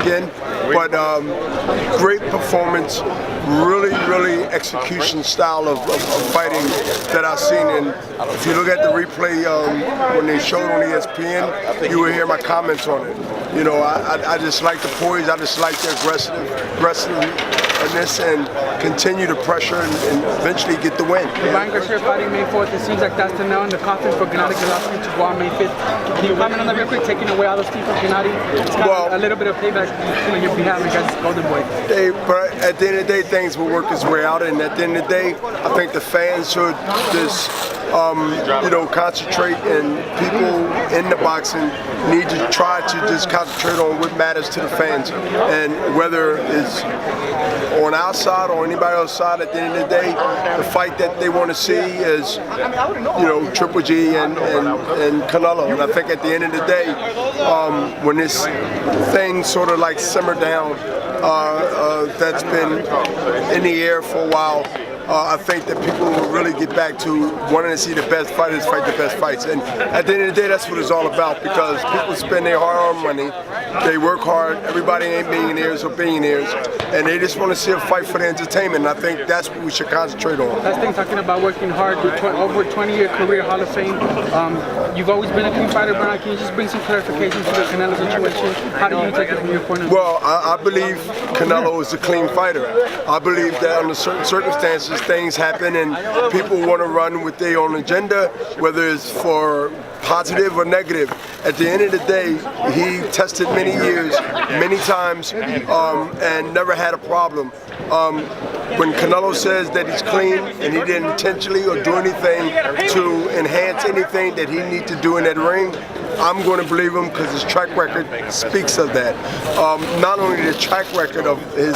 again. But great performance, really execution style of fighting that I've seen. And if you look at the replay when they showed on ESPN, you will hear my comments on it. You know, I just like the poise, I just like the aggressiveness and continue to pressure and eventually get the win. Ryan Garcia fighting May 4th, it seems like that's the nail in the coffin for Gennady Golovkin to go on May 5th. Can you comment on that real quick, taking away all those teeth from Gennady? It's got a little bit of payback on your behalf against Golden Boy. But at the end of the day, things will work its way out, and at the end of the day, I think the fans should just you know, concentrate, and people in the boxing need to try to just concentrate on what matters to the fans. And whether it's on our side or anybody else's side, at the end of the day, the fight that they want to see is, you know, Triple G and Canelo. And I think at the end of the day, when this thing sort of like simmered down, that's been in the air for a while, I think that people will really get back to wanting to see the best fighters fight the best fights. And at the end of the day, that's what it's all about, because people spend their hard-earned money, they work hard, everybody ain't millionaires or billionaires, and they just want to see a fight for the entertainment. And I think that's what we should concentrate on. Last thing, talking about working hard, over a 20-year career, Hall of Fame, you've always been a clean fighter, Bernard. Can you just bring some clarification to the Canelo situation? How do you take it from your point of view? Well, I believe Canelo is a clean fighter. I believe that under certain circumstances, things happen and people want to run with their own agenda, whether it's for positive or negative. At the end of the day, he tested many years, many times, and never had a problem. When Canelo says that he's clean and he didn't intentionally or do anything to enhance anything that he needs to do in that ring, I'm going to believe him, because his track record speaks of that. Not only the track record of his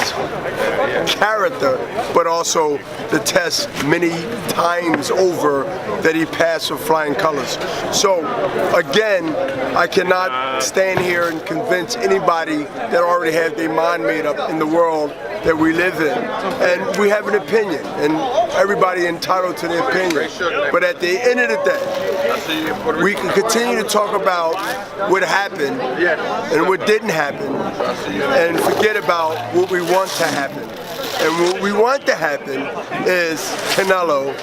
character, but also the test many times over that he passed with flying colors. So again, I cannot stand here and convince anybody that already have their mind made up in the world that we live in. And we have an opinion, and everybody entitled to their opinion. But at the end of the day, we can continue to talk about what happened and what didn't happen, and forget about what we want to happen. And what we want to happen is Canelo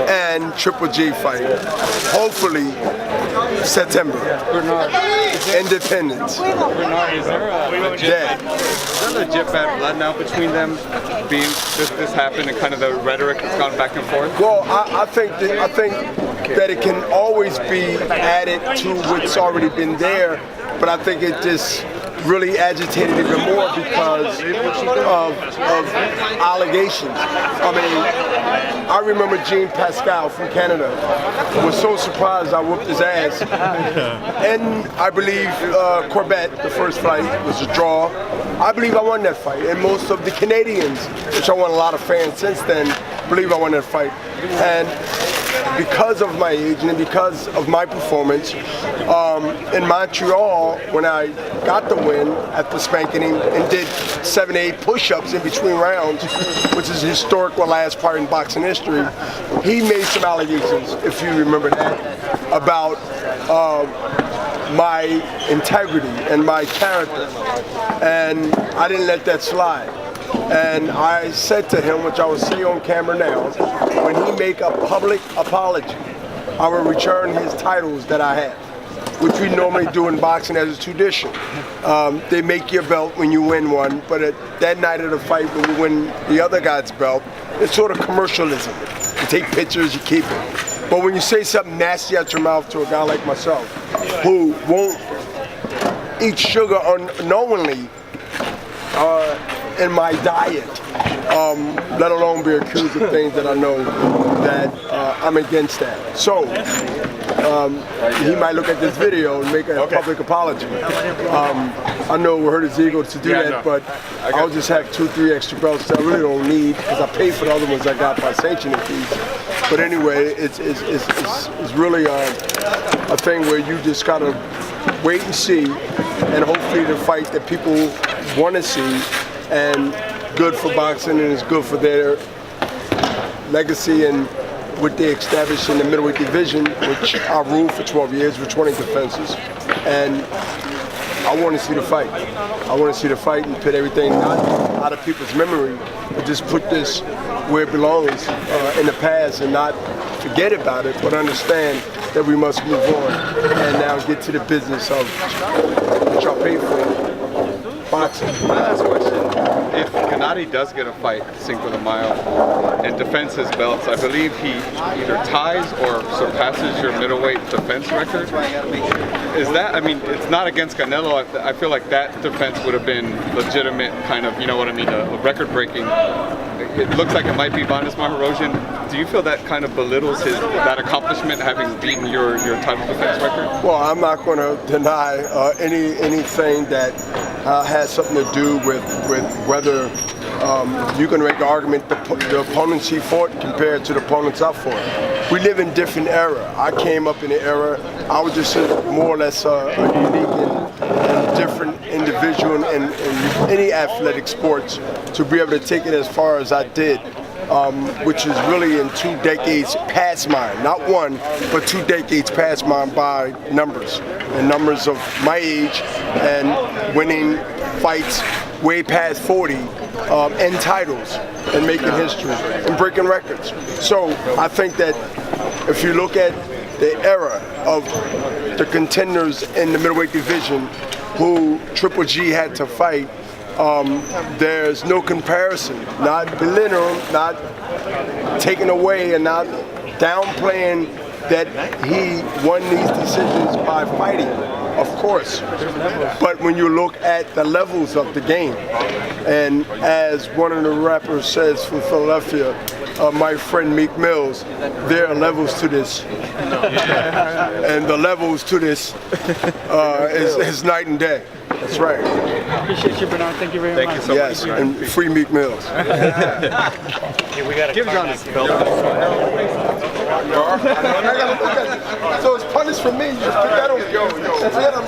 and Triple G fighting. Hopefully, September. Independence. Bernard, is there a legit bad blood now between them, being this happened and kind of the rhetoric has gone back and forth? Well, I think that it can always be added to what's already been there, but I think it just really agitated even more because of allegations. I mean, I remember Jean Pascal from Canada was so surprised I whooped his ass. And I believe Corbett, the first fight, was a draw. I believe I won that fight. And most of the Canadians, which I won a lot of fans since then, believe I won that fight. And because of my age and because of my performance, in Montreal, when I got the win after spanking him and did 7 to 8 push-ups in between rounds, which is a historical last part in boxing history, he made some allegations, if you remember that, about my integrity and my character, and I didn't let that slide. And I said to him, which I will see on camera now, when he make a public apology, I will return his titles that I have, which we normally do in boxing as a tradition. They make your belt when you win one, but at that night of the fight when you win the other guy's belt, it's sort of commercialism. You take pictures, you keep it. But when you say something nasty out your mouth to a guy like myself, who won't eat sugar unknowingly in my diet, let alone be accused of things that I know that I'm against that. So he might look at this video and make a public apology. I know it will hurt his ego to do that, but I'll just have 2, 3 extra belts that I really don't need, because I paid for the other ones I got by sanctioning fees. But anyway, it's really a thing where you just gotta wait and see, and hopefully the fight that people want to see, and good for boxing, and it's good for their legacy and what they established in the middleweight division, which I ruled for 12 years with 20 defenses. And I want to see the fight. I want to see the fight and put everything not out of people's memory, but just put this where it belongs in the past and not forget about it, but understand that we must move on and now get to the business of what y'all pay for. Boxing. My last question, if Gennady does get a fight, Cinco de Mayo, and defends his belts, I believe he either ties or surpasses your middleweight defense record. Is that, I mean, it's not against Canelo, I feel like that defense would have been legitimate, kind of, you know what I mean, a record-breaking. It looks like it might be Vanes Martirosyan. Do you feel that kind of belittles that accomplishment, having beaten your title defense record? Well, I'm not going to deny anything that has something to do with whether you can make an argument the opponents he fought compared to the opponents I fought. We live in different era. I came up in an era, I was just more or less a unique and different individual in any athletic sports to be able to take it as far as I did. Which is really in 2 decades past mine. Not one, but 2 decades past mine by numbers. And numbers of my age and winning fights way past 40 and titles and making history and breaking records. So I think that if you look at the era of the contenders in the middleweight division who Triple G had to fight, there's no comparison, not belittling, not taking away and not downplaying that he won these decisions by fighting, of course. But when you look at the levels of the game, and as one of the rappers says from Philadelphia, my friend Meek Mills, there are levels to this. And the levels to this is night and day. That's right. Appreciate you, Bernard. Thank you very much. Thank you so Yes, much. and free Meek Mills. Give John his belt. So it's punished for me. You just put that on.